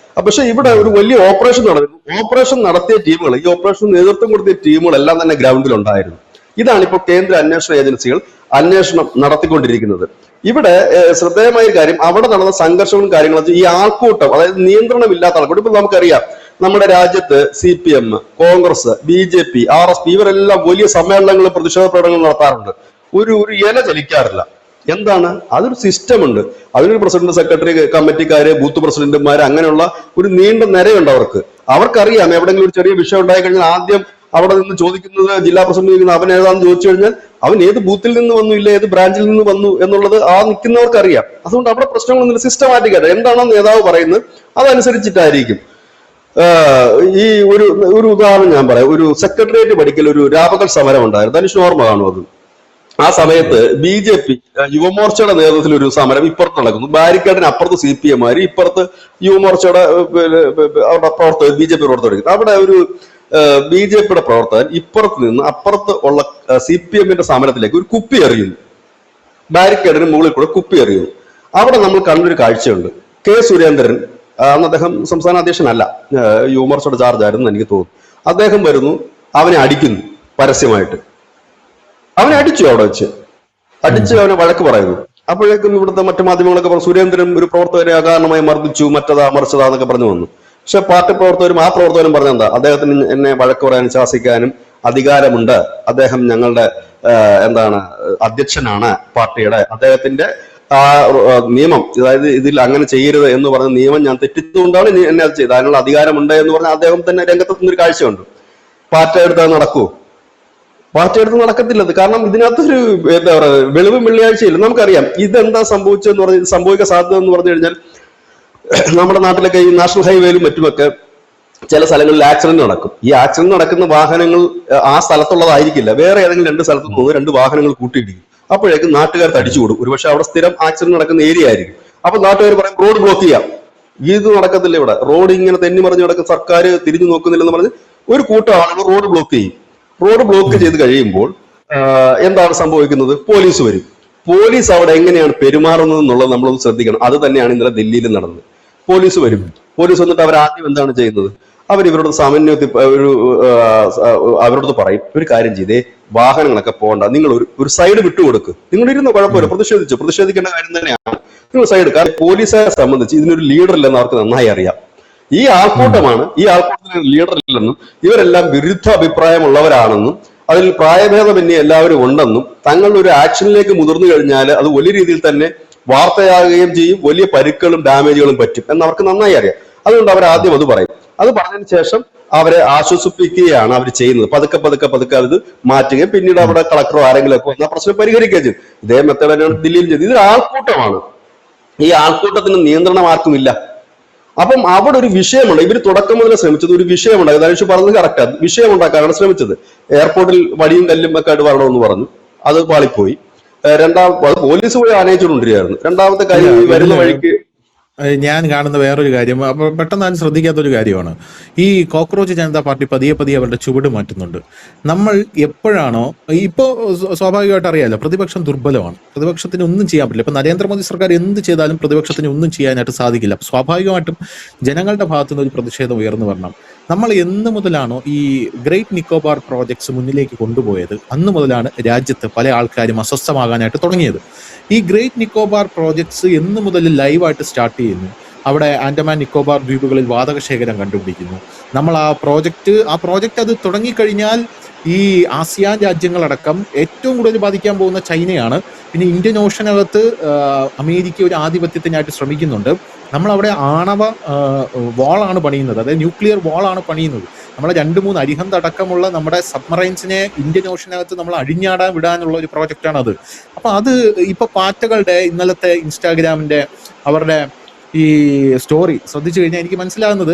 B: പക്ഷെ ഇവിടെ ഒരു വലിയ ഓപ്പറേഷൻ നടന്നു. ഓപ്പറേഷൻ നടത്തിയ ടീമുകൾ, ഈ ഓപ്പറേഷൻ നേതൃത്വം കൊടുത്തിയ ടീമുകളെല്ലാം തന്നെ ഗ്രൗണ്ടിൽ ഉണ്ടായിരുന്നു. ഇതാണ് ഇപ്പോൾ കേന്ദ്ര അന്വേഷണ ഏജൻസികൾ അന്വേഷണം നടത്തിക്കൊണ്ടിരിക്കുന്നത്. ഇവിടെ ശ്രദ്ധേയമായ കാര്യം, അവിടെ നടന്ന സംഘർഷങ്ങളും കാര്യങ്ങളും ഈ ആൾക്കൂട്ടം, അതായത് നിയന്ത്രണമില്ലാത്ത ആൾക്കൂട്ടം. ഇപ്പൊ നമുക്കറിയാം നമ്മുടെ രാജ്യത്ത് CPM, കോൺഗ്രസ്, BJP, RSP ഇവരെല്ലാം വലിയ സമ്മേളനങ്ങളും പ്രതിഷേധ പ്രകടനങ്ങളും നടത്താറുണ്ട്. ഒരു ഇല ചലിക്കാറില്ല. എന്താണ്? അതൊരു സിസ്റ്റം ഉണ്ട്. അതിനൊരു പ്രസിഡന്റ്, സെക്രട്ടറി, കമ്മിറ്റിക്കാര്, ബൂത്ത് പ്രസിഡന്റുമാര്, അങ്ങനെയുള്ള ഒരു നീണ്ട നിരയുണ്ട് അവർക്ക്. അവർക്കറിയാം എവിടെയെങ്കിലും ഒരു ചെറിയ വിഷയം ഉണ്ടായി കഴിഞ്ഞാൽ ആദ്യം അവിടെ നിന്ന് ചോദിക്കുന്നത്, ജില്ലാ പ്രസിഡന്റ് ചോദിക്കുന്നത് അവൻ ഏതാണെന്ന് ചോദിച്ചു കഴിഞ്ഞാൽ അവൻ ഏത് ബൂത്തിൽ നിന്ന് വന്നു, ഇല്ല ഏത് ബ്രാഞ്ചിൽ നിന്ന് വന്നു എന്നുള്ളത് ആ നിൽക്കുന്നവർക്ക് അറിയാം. അതുകൊണ്ട് അവിടെ പ്രശ്നങ്ങളൊന്നും സിസ്റ്റമാറ്റിക് ആയിട്ട് എന്താണോ നേതാവ് പറയുന്നത് അതനുസരിച്ചിട്ടായിരിക്കും. ഈ ഒരു ഉദാഹരണം ഞാൻ പറയാം. ഒരു സെക്രട്ടേറിയറ്റ് പഠിക്കൽ ഒരു രാപകൽ സമരം ഉണ്ടായിരുന്നു. ധനുഷ് ഓർമ്മ കാണും അത്. ആ സമയത്ത് BJP യുവമോർച്ചയുടെ നേതൃത്വത്തിൽ ഒരു സമരം ഇപ്പുറത്ത് നടക്കുന്നു. ബാരിക്കേഡിന് അപ്പുറത്ത് CPM, ഇപ്പുറത്ത് യുവമോർച്ചയുടെ അവരുടെ പ്രവർത്തകർ, BJP പ്രവർത്തകർ. അവിടെ ഒരു BJPയുടെ പ്രവർത്തകൻ ഇപ്പുറത്ത് നിന്ന് അപ്പുറത്ത് ഉള്ള CPMന്റെ സമരത്തിലേക്ക് ഒരു കുപ്പി എറിയുന്നു. ബാരിക്കേഡിന് മുകളിൽ കൂടെ കുപ്പി എറിയുന്നു. അവിടെ നമ്മൾ കണ്ടൊരു കാഴ്ചയുണ്ട്. സുരേന്ദ്രൻ, അന്ന് അദ്ദേഹം സംസ്ഥാന അധ്യക്ഷനല്ല, യുവമോർച്ചയുടെ ചാർജ് ആയിരുന്നു എനിക്ക് തോന്നുന്നു. അദ്ദേഹം വരുന്നു, അവനെ അടിക്കുന്നു പരസ്യമായിട്ട്. അവനെ അടിച്ചു, അവിടെ വെച്ച് അടിച്ച് അവനെ വഴക്ക് പറയുന്നു. അപ്പോഴേക്കും ഇവിടുത്തെ മറ്റു മാധ്യമങ്ങളൊക്കെ പറഞ്ഞു സുരേന്ദ്രൻ ഒരു പ്രവർത്തകരെ അകാരണമായി മർദ്ദിച്ചു, മറ്റതാ മറിച്ചതാ എന്നൊക്കെ പറഞ്ഞു വന്നു. പക്ഷെ പാർട്ടി പ്രവർത്തകരും ആ പ്രവർത്തകരും പറഞ്ഞെന്താ, അദ്ദേഹത്തിന് എന്നെ വഴക്ക് പറയാനും ശാസിക്കാനും അധികാരമുണ്ട്. അദ്ദേഹം ഞങ്ങളുടെ അധ്യക്ഷനാണ് പാർട്ടിയുടെ. അദ്ദേഹത്തിന്റെ ആ നിയമം, അതായത് ഇതിൽ അങ്ങനെ ചെയ്യരുത് എന്ന് പറഞ്ഞ നിയമം ഞാൻ തെറ്റിച്ചുകൊണ്ടാണ് എന്നെ അത് ചെയ്തത്. അതിനുള്ള അധികാരമുണ്ട് എന്ന് പറഞ്ഞാൽ അദ്ദേഹം തന്നെ രംഗത്തെത്തുന്നൊരു കാഴ്ചയുണ്ട്. പാർട്ടി എടുത്താൽ നടക്കൂ? പാർട്ടി എടുത്ത് നടക്കത്തില്ലത്. കാരണം ഇതിനകത്തൊരു വെളിവും വെള്ളിയാഴ്ചയില്ല. നമുക്കറിയാം ഇതെന്താ സംഭവിച്ചതെന്ന് പറഞ്ഞ് സംഭവിക്കാൻ സാധ്യത എന്ന് പറഞ്ഞു കഴിഞ്ഞാൽ നമ്മുടെ നാട്ടിലൊക്കെ ഈ നാഷണൽ ഹൈവേയിലും മറ്റുമൊക്കെ ചില സ്ഥലങ്ങളിൽ ആക്സിഡന്റ് നടക്കും. ഈ ആക്സിഡന്റ് നടക്കുന്ന വാഹനങ്ങൾ ആ സ്ഥലത്തുള്ളതായിരിക്കില്ല, വേറെ ഏതെങ്കിലും 2 സ്ഥലത്ത് നിന്ന് 2 വാഹനങ്ങൾ കൂട്ടിയിടിക്കും. അപ്പോഴേക്കും നാട്ടുകാർ തടിച്ചുകൂടും. ഒരുപക്ഷെ അവിടെ സ്ഥിരം ആക്സിഡന്റ് നടക്കുന്ന ഏരിയ ആയിരിക്കും. അപ്പൊ നാട്ടുകാർ പറയും റോഡ് ബ്ലോക്ക് ചെയ്യാം. ഇത് നടക്കത്തില്ല. ഇവിടെ റോഡ് ഇങ്ങനെ തെന്നി മറിഞ്ഞ് നടക്കും, സർക്കാർ തിരിഞ്ഞു നോക്കുന്നില്ലെന്ന് പറഞ്ഞ് ഒരു കൂട്ടം ആളുകൾ റോഡ് ബ്ലോക്ക് ചെയ്യും. റോഡ് ബ്ലോക്ക് ചെയ്ത് കഴിയുമ്പോൾ എന്താണ് സംഭവിക്കുന്നത്? പോലീസ് വരും. പോലീസ് അവിടെ എങ്ങനെയാണ് പെരുമാറുന്നത് എന്നുള്ളത് നമ്മളൊന്ന് ശ്രദ്ധിക്കണം. അത് തന്നെയാണ് ഇന്നലെ ദില്ലിയിൽ നടന്നത്. പോലീസ് വരും. പോലീസ് വന്നിട്ട് അവർ ആദ്യം എന്താണ് ചെയ്യുന്നത്? ഇവരോട് സമന്വയത്തിൽ അവരോട് പറയും, ഒരു കാര്യം ചെയ്തേ, വാഹനങ്ങളൊക്കെ പോകണ്ട, നിങ്ങൾ ഒരു സൈഡ് വിട്ടുകൊടുക്ക്, നിങ്ങൾ ഇരുന്ന് കുഴപ്പമില്ല, പ്രതിഷേധിക്കേണ്ട കാര്യം തന്നെയാണ്, നിങ്ങൾ സൈഡ്. കാരണം പോലീസുകാരെ സംബന്ധിച്ച് ഇതിനൊരു ലീഡർ ഇല്ലെന്ന് അവർക്ക് നന്നായി അറിയാം. ഈ ആൾക്കൂട്ടമാണ്, ഈ ആൾക്കൂട്ടത്തിന് ലീഡർ ഇല്ലെന്നും ഇവരെല്ലാം വിരുദ്ധ അഭിപ്രായമുള്ളവരാണെന്നും അതിൽ പ്രായഭേദമന്യേ എല്ലാവരും ഉണ്ടെന്നും തങ്ങളുടെ ഒരു ആക്ഷനിലേക്ക് മുതിർന്നു കഴിഞ്ഞാൽ അത് വലിയ രീതിയിൽ തന്നെ വാർത്തയാകുകയും ചെയ്യും, വലിയ പരിക്കുകളും ഡാമേജുകളും പറ്റും എന്ന് അവർക്ക് നന്നായി അറിയാം. അതുകൊണ്ട് അവർ ആദ്യം അത് പറയും. അത് പറഞ്ഞതിന് ശേഷം അവരെ ആശ്വസിപ്പിക്കുകയാണ് അവർ ചെയ്യുന്നത്. പതുക്കെ പതുക്കെ പതുക്കെ അത് മാറ്റുകയും പിന്നീട് അവിടെ കളക്ടറോ ആരെങ്കിലും ഒക്കെ വന്നാൽ പ്രശ്നം പരിഹരിക്കുകയും ചെയ്യും. ഇതേ മെത്തേഡ് തന്നെയാണ് ദില്ലിയിൽ ചെയ്തത്. ഇതൊരു ആൾക്കൂട്ടമാണ്. ഈ ആൾക്കൂട്ടത്തിന് നിയന്ത്രണം ആർക്കുമില്ല. അപ്പം അവിടെ ഒരു വിഷയമുണ്ട്. ഇവർ തുടക്കം മുതൽ ശ്രമിച്ചത് ഒരു വിഷയമുണ്ടാക്കി. ധനുഷ് പറഞ്ഞത് കറക്റ്റാണ്, വിഷയം ഉണ്ടാക്കാനാണ് ശ്രമിച്ചത്. എയർപോർട്ടിൽ വടിയും കല്ലും ഒക്കെ ആയിട്ട് വരണമെന്ന് പറഞ്ഞു, അത് പാളിപ്പോയി. അത് പോലീസ് പോയി ആനയിച്ചുകൊണ്ടിരിക്കുകയായിരുന്നു. രണ്ടാമത്തെ കാര്യം, വരുന്ന വഴിക്ക്
A: ഞാൻ കാണുന്ന വേറൊരു കാര്യം, അപ്പൊ പെട്ടെന്ന് ഞാൻ ശ്രദ്ധിക്കാത്തൊരു കാര്യമാണ്, ഈ കോക്രോച്ച് ജനതാ പാർട്ടി പതിയെ പതിയെ അവരുടെ ചുവട് മാറ്റുന്നുണ്ട്. നമ്മൾ എപ്പോഴാണോ, ഇപ്പോൾ സ്വാഭാവികമായിട്ട് അറിയാലോ, പ്രതിപക്ഷം ദുർബലമാണ്, പ്രതിപക്ഷത്തിന് ഒന്നും ചെയ്യാൻ പറ്റില്ല. ഇപ്പൊ നരേന്ദ്രമോദി സർക്കാർ എന്ത് ചെയ്താലും പ്രതിപക്ഷത്തിന് ഒന്നും ചെയ്യാനായിട്ട് സാധിക്കില്ല. സ്വാഭാവികമായിട്ടും ജനങ്ങളുടെ ഭാഗത്തുനിന്ന് ഒരു പ്രതിഷേധം ഉയർന്നു വരണം. നമ്മൾ എന്ന് മുതലാണോ ഈ ഗ്രേറ്റ് നിക്കോബാർ പ്രോജക്ട്സ് മുന്നിലേക്ക് കൊണ്ടുപോയത്, അന്ന് മുതലാണ് രാജ്യത്ത് പല ആൾക്കാരും അസ്വസ്ഥമാകാനായിട്ട് തുടങ്ങിയത്. ഈ ഗ്രേറ്റ് നിക്കോബാർ പ്രോജക്ട്സ് എന്ന് മുതൽ ലൈവായിട്ട് സ്റ്റാർട്ട് ചെയ്യുന്നു. അവിടെ ആൻഡമാൻ നിക്കോബാർ ദ്വീപുകളിൽ വാതകശേഖരം കണ്ടുപിടിക്കുന്നു. നമ്മൾ ആ പ്രോജക്റ്റ് അത് തുടങ്ങിക്കഴിഞ്ഞാൽ ഈ ആസിയാൻ രാജ്യങ്ങളടക്കം ഏറ്റവും കൂടുതൽ ബാധിക്കാൻ പോകുന്ന ചൈനയാണ്. പിന്നെ ഇന്ത്യൻ ഓഷനകത്ത് അമേരിക്ക ഒരു ആധിപത്യത്തിനായിട്ട് ശ്രമിക്കുന്നുണ്ട്. നമ്മളവിടെ ആണവ വാളാണ് പണിയുന്നത്, അതായത് ന്യൂക്ലിയർ വാളാണ് പണിയുന്നത്. നമ്മളെ 2-3 അരിഹന്ത് അടക്കമുള്ള നമ്മുടെ സബ്മറൈൻസിനെ ഇന്ത്യൻ ഓഷനകത്ത് നമ്മൾ അഴിഞ്ഞാടാൻ വിടാനുള്ള ഒരു പ്രോജക്റ്റാണ് അത്. അപ്പൊ അത് ഇപ്പൊ പാറ്റകളുടെ ഇന്നലത്തെ ഇൻസ്റ്റാഗ്രാമിന്റെ അവരുടെ ഈ സ്റ്റോറി ശ്രദ്ധിച്ചു കഴിഞ്ഞാൽ എനിക്ക് മനസ്സിലാകുന്നത്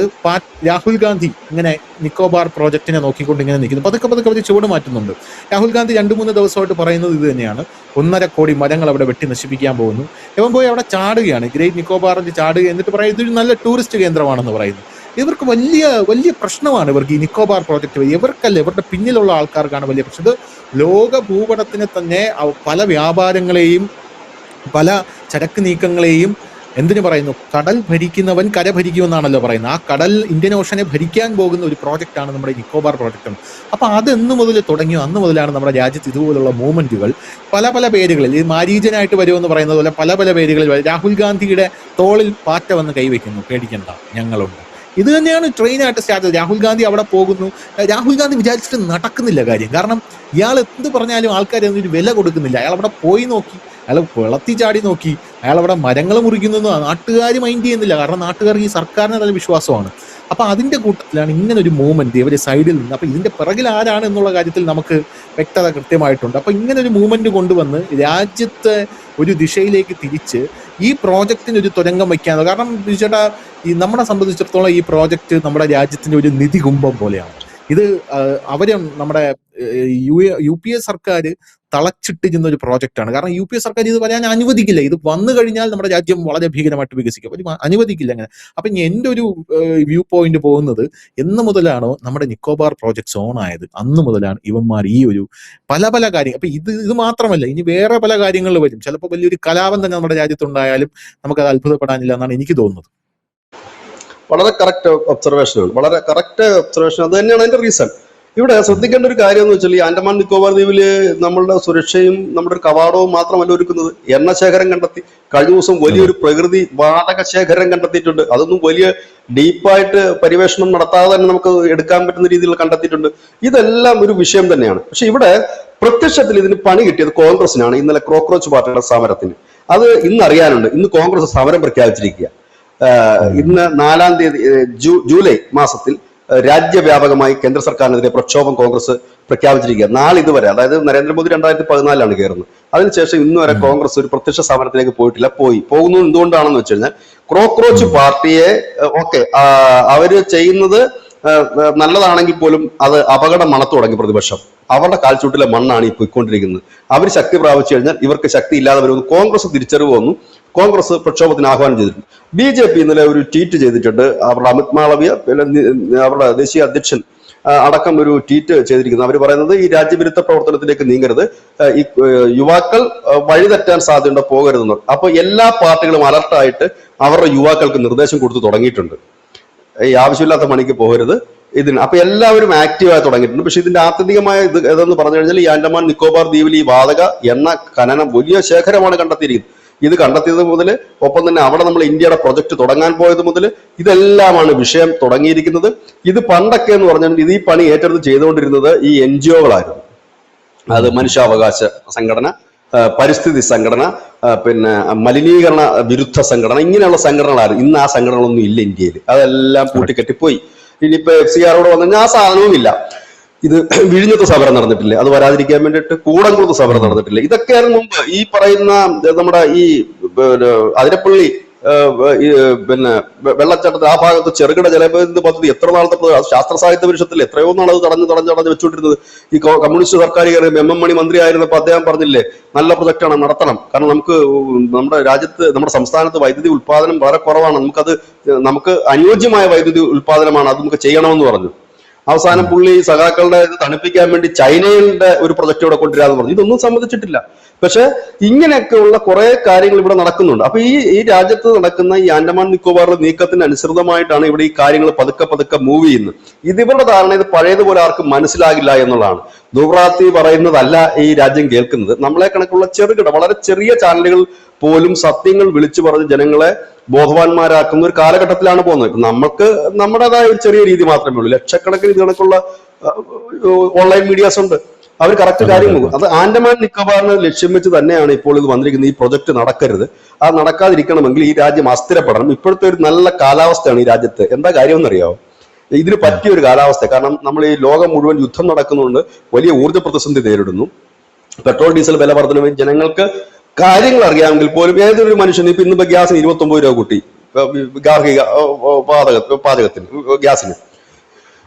A: രാഹുൽ ഗാന്ധി ഇങ്ങനെ നിക്കോബാർ പ്രോജക്റ്റിനെ നോക്കിക്കൊണ്ട് ഇങ്ങനെ നിൽക്കുന്നു. പതുക്കെ പതുക്കെ അവർ ചുവട് മാറ്റുന്നുണ്ട്. രാഹുൽ ഗാന്ധി 2-3 ദിവസമായിട്ട് പറയുന്നത് ഇത് തന്നെയാണ്. 1.5 കോടി മരങ്ങൾ അവിടെ വെട്ടി നശിപ്പിക്കാൻ പോകുന്നു. ഇവൻ പോയി അവിടെ ചാടുകയാണ്, ഗ്രേറ്റ് നിക്കോബാറിൽ ചാടുക, എന്നിട്ട് പറയും ഇതൊരു നല്ല ടൂറിസ്റ്റ് കേന്ദ്രമാണെന്ന് പറയുന്നു. ഇവർക്ക് വലിയ വലിയ പ്രശ്നമാണ് ഇവർക്ക് ഈ നിക്കോബാർ പ്രോജക്റ്റ്. ഇവർക്കല്ല, ഇവരുടെ പിന്നിലുള്ള ആൾക്കാർക്കാണ് വലിയ പ്രശ്നം. ഇത് ലോക ഭൂപടത്തിനെ തന്നെ പല വ്യാപാരങ്ങളെയും പല ചരക്ക് നീക്കങ്ങളെയും എന്തിനു പറയുന്നു, കടൽ ഭരിക്കുന്നവൻ കര ഭരിക്കുമെന്നാണല്ലോ പറയുന്നത്. ആ കടൽ ഇന്ത്യൻ ഓഷനെ ഭരിക്കാൻ പോകുന്ന ഒരു പ്രോജക്റ്റാണ് നമ്മുടെ നിക്കോബാർ പ്രോജക്റ്റ്. അപ്പോൾ അതെന്ന് മുതൽ തുടങ്ങിയോ അന്ന് മുതലാണ് നമ്മുടെ രാജ്യത്ത് ഇതുപോലുള്ള മൂവ്മെന്റുകൾ പല പല പേരുകളിൽ, ഈ മാരീജനായിട്ട് വരുമെന്ന് പറയുന്നത് പോലെ പല പല പേരുകളിൽ. രാഹുൽ ഗാന്ധിയുടെ തോളിൽ പാറ്റ വന്ന് കൈവയ്ക്കുന്നു, പേടിക്കണ്ട ഞങ്ങളുണ്ട്. ഇത് തന്നെയാണ് ട്രെയിനായിട്ട് സ്റ്റാർട്ട് ചെയ്തത്. രാഹുൽ ഗാന്ധി അവിടെ പോകുന്നു. രാഹുൽ ഗാന്ധി വിചാരിച്ചിട്ട് നടക്കുന്നില്ല കാര്യം. കാരണം ഇയാൾ എന്ത് പറഞ്ഞാലും ആൾക്കാർ അതിനൊരു വില കൊടുക്കുന്നില്ല. അയാൾ അവിടെ പോയി നോക്കി, അയാൾ വെള്ളത്തി ചാടി നോക്കി, അയാൾ അവിടെ മരങ്ങൾ മുറിക്കുന്നൊന്നും നാട്ടുകാർ മൈൻഡ് ചെയ്യുന്നില്ല. കാരണം നാട്ടുകാർക്ക് ഈ സർക്കാരിന് നല്ല വിശ്വാസമാണ്. അപ്പൊ അതിന്റെ കൂട്ടത്തിലാണ് ഇങ്ങനെ ഒരു മൂവ്മെന്റ് ഇവര് സൈഡിൽ നിന്ന്. അപ്പൊ ഇതിന്റെ പിറകിൽ ആരാണ് എന്നുള്ള കാര്യത്തിൽ നമുക്ക് വ്യക്തത കൃത്യമായിട്ടുണ്ട്. അപ്പൊ ഇങ്ങനെ ഒരു മൂവ്മെന്റ് കൊണ്ടുവന്ന് രാജ്യത്തെ ഒരു ദിശയിലേക്ക് തിരിച്ച് ഈ പ്രോജക്റ്റിന് ഒരു തുരങ്കം വയ്ക്കാന്ന്. കാരണം ചേട്ടാ, ഈ നമ്മളെ സംബന്ധിച്ചിടത്തോളം ഈ പ്രോജക്റ്റ് നമ്മുടെ രാജ്യത്തിന്റെ ഒരു നിധി കുംഭം പോലെയാണ്. ഇത് അവര് നമ്മുടെ UPA സർക്കാർ തളച്ചിട്ട് ചെന്നൊരു പ്രോജക്റ്റാണ്. കാരണം UPA സർക്കാർ ഇത് വരാൻ അനുവദിക്കില്ല. ഇത് വന്നു കഴിഞ്ഞാൽ നമ്മുടെ രാജ്യം വളരെ ഭീകരമായിട്ട് വികസിക്കും, ഒരു അനുവദിക്കില്ല അങ്ങനെ. അപ്പൊ എൻ്റെ ഒരു വ്യൂ പോയിന്റ് പോകുന്നത്, എന്ന് മുതലാണോ നമ്മുടെ നിക്കോബാർ പ്രോജക്ട്സ് ഓൺ ആയത് അന്ന് മുതലാണ് ഇവന്മാർ ഈ ഒരു പല പല കാര്യം. അപ്പൊ ഇത് മാത്രമല്ല, ഇനി വേറെ പല കാര്യങ്ങളിൽ വരും. ചിലപ്പോൾ വലിയൊരു കലാപം തന്നെ നമ്മുടെ രാജ്യത്തുണ്ടായാലും നമുക്കത് അത്ഭുതപ്പെടാനില്ല എന്നാണ് എനിക്ക് തോന്നുന്നത്.
B: വളരെ കറക്റ്റ് ഒബ്സർവേഷനാണ്, വളരെ കറക്റ്റ് ഒബ്സർവേഷൻ. അത് തന്നെയാണ് അതിന്റെ റീസൺ. ഇവിടെ ശ്രദ്ധിക്കേണ്ട ഒരു കാര്യം എന്ന് വെച്ചാൽ, ഈ ആൻഡമാൻ നിക്കോബാർ ദ്വീപില് നമ്മളുടെ സുരക്ഷയും നമ്മുടെ ഒരു കവാടവും മാത്രമല്ല ഒരുക്കുന്നത്. എണ്ണശേഖരം കണ്ടെത്തി. കഴിഞ്ഞ ദിവസം വലിയൊരു പ്രകൃതി വാതക ശേഖരം കണ്ടെത്തിയിട്ടുണ്ട്. അതൊന്നും വലിയ ഡീപ്പായിട്ട് പരിവേഷണം നടത്താതെ തന്നെ നമുക്ക് എടുക്കാൻ പറ്റുന്ന രീതിയിൽ കണ്ടെത്തിയിട്ടുണ്ട്. ഇതെല്ലാം ഒരു വിഷയം തന്നെയാണ്. പക്ഷെ ഇവിടെ പ്രത്യക്ഷത്തിൽ ഇതിന് പണി കിട്ടിയത് കോൺഗ്രസിനാണ്. ഇന്നലെ കോക്രോച്ച് പാർട്ടിയുടെ സമരത്തിന് അത് ഇന്ന് അറിയാനുണ്ട്. ഇന്ന് കോൺഗ്രസ് സമരം പ്രഖ്യാപിച്ചിരിക്കുക. ഇന്ന് 4-ാം തീയതി ജൂലൈ മാസത്തിൽ രാജ്യവ്യാപകമായി കേന്ദ്ര സർക്കാരിനെതിരെ പ്രക്ഷോഭം കോൺഗ്രസ് പ്രഖ്യാപിച്ചിരിക്കുക. നാളെ ഇതുവരെ, അതായത് നരേന്ദ്രമോദി 2014 കയറുന്നത്. അതിനുശേഷം ഇന്ന് വരെ കോൺഗ്രസ് ഒരു പ്രത്യക്ഷ സമരത്തിലേക്ക് പോയിട്ടില്ല. പോകുന്നു എന്തുകൊണ്ടാണെന്ന് വെച്ച് കഴിഞ്ഞാൽ, കോക്രോച്ച് പാർട്ടിയെ അവര് ചെയ്യുന്നത് നല്ലതാണെങ്കിൽ പോലും അത് അപകടം മണത്തു തുടങ്ങി പ്രതിപക്ഷം. അവരുടെ കാൽച്ചൂട്ടിലെ മണ്ണാണ് ഈ പോയിക്കൊണ്ടിരിക്കുന്നത്. അവർ ശക്തി പ്രാപിച്ചു കഴിഞ്ഞാൽ ഇവർക്ക് ശക്തി ഇല്ലാതെ വരുമെന്ന് കോൺഗ്രസ് തിരിച്ചറിവ് വന്നു. കോൺഗ്രസ് പ്രക്ഷോഭത്തിന് ആഹ്വാനം ചെയ്തിട്ടുണ്ട്. BJP ഇന്നലെ ഒരു ട്വീറ്റ് ചെയ്തിട്ടുണ്ട്. അവരുടെ അമിത് മാളവ്യ, അവരുടെ ദേശീയ അധ്യക്ഷൻ അടക്കം ഒരു ട്വീറ്റ് ചെയ്തിരിക്കുന്നത്. അവർ പറയുന്നത്, ഈ രാജ്യവിരുദ്ധ പ്രവർത്തനത്തിലേക്ക് നീങ്ങരുത്, ഈ യുവാക്കൾ വഴിതെറ്റാൻ സാധ്യത പോകരുതെന്ന്. അപ്പൊ എല്ലാ പാർട്ടികളും അലർട്ടായിട്ട് അവരുടെ യുവാക്കൾക്ക് നിർദ്ദേശം കൊടുത്തു തുടങ്ങിയിട്ടുണ്ട്. ഈ ആവശ്യമില്ലാത്ത പണിക്ക് പോകരുത് ഇതിന്. അപ്പൊ എല്ലാവരും ആക്റ്റീവായി തുടങ്ങിയിട്ടുണ്ട്. പക്ഷെ ഇതിന്റെ ആത്യന്തികമായ ഇത് ഏതെന്ന് പറഞ്ഞു കഴിഞ്ഞാൽ, ഈ ആൻഡമാൻ നിക്കോബാർ ദ്വീപിൽ ഈ വാതക എണ്ണ ഖനനം വലിയ ശേഖരമാണ് കണ്ടെത്തിയിരിക്കുന്നത്. ഇത് കണ്ടെത്തിയത് മുതൽ, ഒപ്പം തന്നെ അവിടെ നമ്മൾ ഇന്ത്യയുടെ പ്രൊജക്ട് തുടങ്ങാൻ പോയത് മുതൽ ഇതെല്ലാമാണ് വിഷയം തുടങ്ങിയിരിക്കുന്നത്. ഇത് പണ്ടൊക്കെ എന്ന് പറഞ്ഞാൽ ഇത് ഈ പണി ഏറ്റെടുത്ത് ചെയ്തുകൊണ്ടിരുന്നത് ഈ NGO-കളായിരുന്നു. അത് മനുഷ്യാവകാശ സംഘടന, പരിസ്ഥിതി സംഘടന, പിന്നെ മലിനീകരണ വിരുദ്ധ സംഘടന, ഇങ്ങനെയുള്ള സംഘടനകളായിരുന്നു. ഇന്ന് ആ സംഘടനകളൊന്നും ഇല്ല ഇന്ത്യയിൽ. അതെല്ലാം പൂട്ടിക്കെട്ടിപ്പോയി. ഇനിയിപ്പോ FCR-ഓട് വന്നു കഴിഞ്ഞാൽ ആ സാധനവും ഇല്ല. ഇത് വിഴിഞ്ഞത്ത് സമരം നടന്നിട്ടില്ല, അത് വരാതിരിക്കാൻ വേണ്ടിയിട്ട് കൂടംകുളത്ത് സമരം നടന്നിട്ടില്ല. ഇതൊക്കെയായിരുന്നു മുമ്പ്. ഈ പറയുന്ന നമ്മുടെ ഈ അതിരപ്പള്ളി പിന്നെ വെള്ളച്ചാട്ടത്തിൽ ആ ഭാഗത്ത് ചെറുകിട ജലവൈദ്യുത പദ്ധതി എത്ര നാളത്തെ ശാസ്ത്ര സാഹിത്യ പരിഷത്തിൽ എത്രയോ നാൾ അത് തടഞ്ഞ് വെച്ചുകൊണ്ടിരുന്നത്. ഈ കമ്മ്യൂണിസ്റ്റ് സർക്കാർ കയറി MM മണി മന്ത്രി ആയിരുന്നപ്പോൾ അദ്ദേഹം പറഞ്ഞില്ലേ, നല്ല പ്രൊജക്റ്റാണ്, നടത്തണം. കാരണം നമുക്ക് നമ്മുടെ രാജ്യത്ത്, നമ്മുടെ സംസ്ഥാനത്ത് വൈദ്യുതി ഉത്പാദനം വളരെ കുറവാണ്, നമുക്ക് അനുയോജ്യമായ വൈദ്യുതി ഉത്പാദനമാണ്, അത് നമുക്ക് ചെയ്യണമെന്ന് പറഞ്ഞു. അവസാനം പുള്ളി സഖാക്കളുടെ ഇത് തണുപ്പിക്കാൻ വേണ്ടി ചൈനയുടെ ഒരു പ്രൊജക്ട് ഇവിടെ കൊണ്ടുവരാന്ന് പറഞ്ഞു. ഇതൊന്നും സമ്മതിച്ചിട്ടില്ല. പക്ഷെ ഇങ്ങനെയൊക്കെയുള്ള കുറെ കാര്യങ്ങൾ ഇവിടെ നടക്കുന്നുണ്ട്. അപ്പൊ ഈ രാജ്യത്ത് നടക്കുന്ന ഈ ആൻഡമാൻ നിക്കോബാറിലെ നീക്കത്തിന് അനുസൃതമായിട്ടാണ് ഇവിടെ ഈ കാര്യങ്ങൾ പതുക്കെ പതുക്കെ മൂവ് ചെയ്യുന്നത്. ഇതിവരുടെ ധാരണ ഇത് പഴയതുപോലെ ആർക്കും മനസ്സിലാകില്ല എന്നുള്ളതാണ്. ദുബ്രാത്തി പറയുന്നതല്ല ഈ രാജ്യം കേൾക്കുന്നത്. നമ്മളെ കണക്കുള്ള ചെറുകിട വളരെ ചെറിയ ചാനലുകൾ പോലും സത്യങ്ങൾ വിളിച്ചു പറഞ്ഞ് ജനങ്ങളെ ബോധവാന്മാരാക്കുന്ന ഒരു കാലഘട്ടത്തിലാണ് പോകുന്നത്. ഇപ്പൊ നമുക്ക് നമ്മുടേതായ ഒരു ചെറിയ രീതി മാത്രമേ ഉള്ളൂ. ലക്ഷക്കണക്കിന് ഇത് കണക്കുള്ള ഓൺലൈൻ മീഡിയാസ് ഉണ്ട്. അവർ കറക്റ്റ് കാര്യം പോകും. അത് ആൻഡമാൻ നിക്കോബാറിനെ ലക്ഷ്യം വെച്ച് തന്നെയാണ് ഇപ്പോൾ ഇത് വന്നിരിക്കുന്നത്. ഈ പ്രൊജക്ട് നടക്കരുത്. അത് നടക്കാതിരിക്കണമെങ്കിൽ ഈ രാജ്യം അസ്ഥിരപ്പെടണം. ഇപ്പോഴത്തെ ഒരു നല്ല കാലാവസ്ഥയാണ് ഈ രാജ്യത്ത്. എന്താ കാര്യം എന്നറിയാമോ? ഇതിന് പറ്റിയ ഒരു കാലാവസ്ഥ. കാരണം നമ്മൾ ഈ ലോകം മുഴുവൻ യുദ്ധം നടക്കുന്നുണ്ട്, വലിയ ഊർജ്ജ പ്രതിസന്ധി നേരിടുന്നു, പെട്രോൾ ഡീസൽ വില വർധനവും, ജനങ്ങൾക്ക് കാര്യങ്ങൾ അറിയാമെങ്കിൽ പോലും ഏതൊരു മനുഷ്യന് ഇന്നിപ്പോ ഗ്യാസിന് 29 രൂപ കൂട്ടി, ഗാർഹിക പാചകത്തിന്, ഗ്യാസിന്.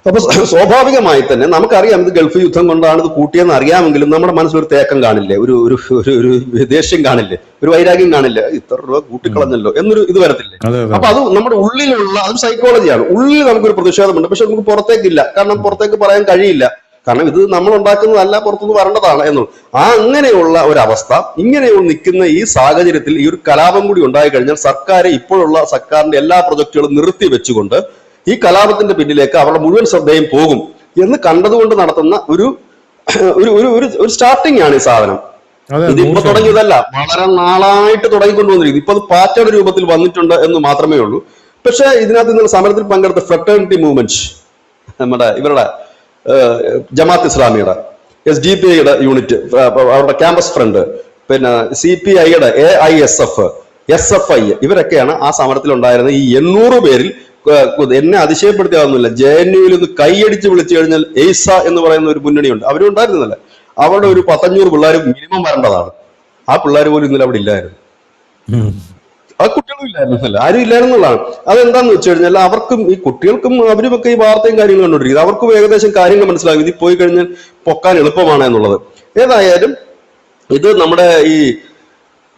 B: അപ്പൊ സ്വാഭാവികമായി തന്നെ നമുക്കറിയാം ഇത് ഗൾഫ് യുദ്ധം കൊണ്ടാണ് ഇത് കൂട്ടിയെന്ന് അറിയാമെങ്കിലും നമ്മുടെ മനസ്സിലൊരു തേക്കം കാണില്ലേ, ഒരു ഒരു ഒരു ദേഷ്യം കാണില്ലേ, ഒരു വൈരാഗ്യം കാണില്ലേ, ഇത്ര രൂപ കൂട്ടിക്കളഞ്ഞല്ലോ എന്നൊരു ഇത് വരത്തില്ലേ. അപ്പൊ അത് നമ്മുടെ ഉള്ളിലുള്ള അത് സൈക്കോളജിയാണ്. ഉള്ളിൽ നമുക്കൊരു പ്രതിഷേധമുണ്ട്, പക്ഷെ നമുക്ക് പുറത്തേക്കില്ല. കാരണം പുറത്തേക്ക് പറയാൻ കഴിയില്ല. കാരണം ഇത് നമ്മൾ ഉണ്ടാക്കുന്നതല്ല, പുറത്തുനിന്ന് വരേണ്ടതാണ് എന്നുള്ളത്. അങ്ങനെയുള്ള ഒരവസ്ഥ, ഇങ്ങനെയുള്ള നിൽക്കുന്ന ഈ സാഹചര്യത്തിൽ ഈ ഒരു കലാപം കൂടി ഉണ്ടായി കഴിഞ്ഞാൽ സർക്കാർ, ഇപ്പോഴുള്ള സർക്കാരിന്റെ എല്ലാ പ്രൊജക്ടുകളും നിർത്തി വെച്ചുകൊണ്ട് ഈ കലാപത്തിന്റെ പിന്നിലേക്ക് അവരുടെ മുഴുവൻ ശ്രദ്ധയും പോകും എന്ന് കണ്ടതുകൊണ്ട് നടത്തുന്ന ഒരു ഒരു സ്റ്റാർട്ടിംഗ് ആണ് ഈ സാധനം. ഇതിപ്പോ തുടങ്ങിയതല്ല, വളരെ നാളായിട്ട് തുടങ്ങിക്കൊണ്ടുവന്നിരിക്കുന്നു. ഇപ്പൊ അത് പാറ്റയുടെ രൂപത്തിൽ വന്നിട്ടുണ്ട് എന്ന് മാത്രമേ ഉള്ളൂ. പക്ഷെ ഇതിനകത്ത് ഇന്നലെ സമരത്തിൽ പങ്കെടുത്ത ഫ്രട്ടേണിറ്റി മൂവ്മെന്റ്, നമ്മുടെ ഇവരുടെ ജമാഅത്ത് ഇസ്ലാമിയുടെ, SDPIയുടെ യൂണിറ്റ്, അവരുടെ ക്യാമ്പസ് ഫ്രണ്ട്, പിന്നെ CPIയുടെ AISF, SFI, ഇവരൊക്കെയാണ് ആ സമരത്തിൽ ഉണ്ടായിരുന്നത്. ഈ 800 പേരിൽ എന്നെ അതിശയപ്പെടുത്തിയാവുന്നില്ല, JNUവിൽ നിന്ന് കൈയടിച്ച് വിളിച്ചു കഴിഞ്ഞാൽ എയ്സ എന്ന് പറയുന്ന ഒരു മുന്നണിയുണ്ട്, അവരും ഉണ്ടായിരുന്നില്ല. അവരുടെ ഒരു 100-500 പിള്ളേർ മിനിമം വരേണ്ടതാണ്. ആ പിള്ളേർ പോലും ഇന്നലെ അവിടെ ഇല്ലായിരുന്നു. ആ കുട്ടികളും ഇല്ലായിരുന്നല്ല, ആരും ഇല്ലായിരുന്നുള്ളതാണ്. അതെന്താന്ന് വെച്ച് കഴിഞ്ഞാൽ അവർക്കും ഈ കുട്ടികൾക്കും അവരുമൊക്കെ ഈ വാർത്തയും കാര്യങ്ങളും കണ്ടുകൊണ്ടിരിക്കുന്നത്, അവർക്കും ഏകദേശം കാര്യങ്ങൾ മനസ്സിലാകും ഇതിൽ പോയി കഴിഞ്ഞാൽ പൊക്കാൻ എളുപ്പമാണ് എന്നുള്ളത്. ഏതായാലും ഇത് നമ്മുടെ ഈ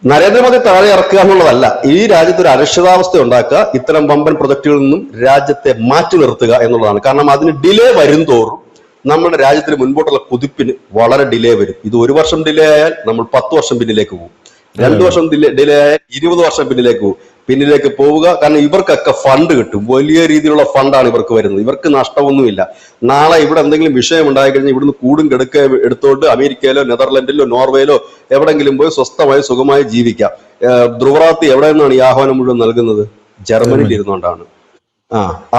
B: നരേന്ദ്രമോദി താഴെ ഇറക്കുക എന്നുള്ളതല്ല, ഈ രാജ്യത്ത് ഒരു അരക്ഷിതാവസ്ഥ ഉണ്ടാക്കുക, ഇത്തരം വമ്പൻ പ്രൊജക്ടുകളിൽ നിന്നും രാജ്യത്തെ മാറ്റി നിർത്തുക എന്നുള്ളതാണ്. കാരണം അതിന് ഡിലേ വരും തോറും നമ്മുടെ രാജ്യത്തിന് മുൻപോട്ടുള്ള കുതിപ്പിന് വളരെ ഡിലേ വരും. ഇത് 1 വർഷം ഡിലേ ആയാൽ നമ്മൾ 10 വർഷം പിന്നിലേക്ക് പോകും, 2 വർഷം ഡിലേ ആയാൽ 20 വർഷം പിന്നിലേക്ക് പോവുക. കാരണം ഇവർക്കൊക്കെ ഫണ്ട് കിട്ടും, വലിയ രീതിയിലുള്ള ഫണ്ടാണ് ഇവർക്ക് വരുന്നത്. ഇവർക്ക് നഷ്ടമൊന്നുമില്ല. നാളെ ഇവിടെ എന്തെങ്കിലും വിഷയം ഉണ്ടായി കഴിഞ്ഞാൽ ഇവിടുന്ന് കൂടും കെടുക്ക എടുത്തോണ്ട് അമേരിക്കയിലോ നെതർലൻഡിലോ നോർവേയിലോ എവിടെങ്കിലും പോയി സ്വസ്ഥമായി സുഖമായി ജീവിക്കാം. ധ്രുവറാത്തി എവിടെ നിന്നാണ് ഈ ആഹ്വാനം മുഴുവൻ നൽകുന്നത്? ജർമ്മനിയിൽ ഇരുന്നുകൊണ്ടാണ്.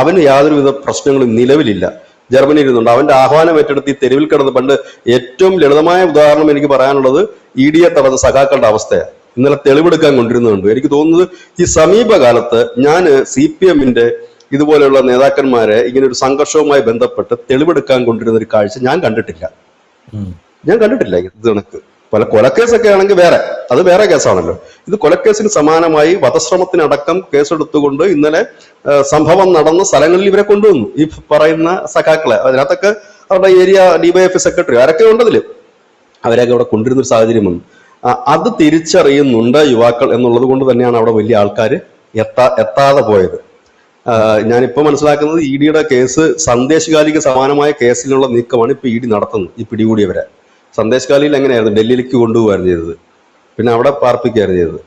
B: അവന് യാതൊരുവിധ പ്രശ്നങ്ങളും നിലവിലില്ല. ജർമ്മനിയിൽ ഇരുന്നുണ്ട്. അവന്റെ ആഹ്വാനം ഏറ്റെടുത്ത് ഈ തെരുവിൽ കിടന്ന്, പണ്ട് ഏറ്റവും ലളിതമായ ഉദാഹരണം എനിക്ക് പറയാനുള്ളത് EDA തടഞ്ഞ സഖാക്കളുടെ അവസ്ഥയാണ്. ഇന്നലെ തെളിവെടുക്കാൻ കൊണ്ടിരുന്നുണ്ട്. എനിക്ക് തോന്നുന്നത് ഈ സമീപകാലത്ത് ഞാൻ CPMന്റെ ഇതുപോലെയുള്ള നേതാക്കന്മാരെ ഇങ്ങനെ ഒരു സംഘർഷവുമായി ബന്ധപ്പെട്ട് തെളിവെടുക്കാൻ കൊണ്ടിരുന്ന ഒരു കാഴ്ച ഞാൻ കണ്ടിട്ടില്ല. ഇത് കണക്ക് പല കൊലക്കേസൊക്കെ ആണെങ്കിൽ അത് വേറെ കേസാണല്ലോ. ഇത് കൊലക്കേസിന് സമാനമായി വധശ്രമത്തിനടക്കം കേസെടുത്തുകൊണ്ട് ഇന്നലെ സംഭവം നടന്ന സ്ഥലങ്ങളിൽ ഇവരെ കൊണ്ടുവന്നു, ഈ പറയുന്ന സഖാക്കളെ. അതിനകത്തൊക്കെ അവരുടെ ഏരിയ DYFI സെക്രട്ടറി ആരൊക്കെ ഉണ്ടതില്, അവരെയൊക്കെ അവിടെ കൊണ്ടിരുന്ന ഒരു സാഹചര്യം വന്നു. അത് തിരിച്ചറിയുന്നുണ്ട് യുവാക്കൾ എന്നുള്ളത് കൊണ്ട് തന്നെയാണ് അവിടെ വലിയ ആൾക്കാർ എത്താതെ പോയത്. ഞാനിപ്പോ മനസ്സിലാക്കുന്നത് EDയുടെ കേസ് സന്ദേശകാലിക്ക് സമാനമായ കേസിലുള്ള നീക്കമാണ് ഇപ്പൊ ED നടത്തുന്നത്. ഈ പിടികൂടിയവരെ സന്ദേശകാലിയിൽ എങ്ങനെയായിരുന്നു, ഡൽഹിയിലേക്ക് കൊണ്ടുപോകുകയായിരുന്നു ചെയ്തത്, പിന്നെ അവിടെ പാർപ്പിക്കുകയായിരുന്നു ചെയ്തത്.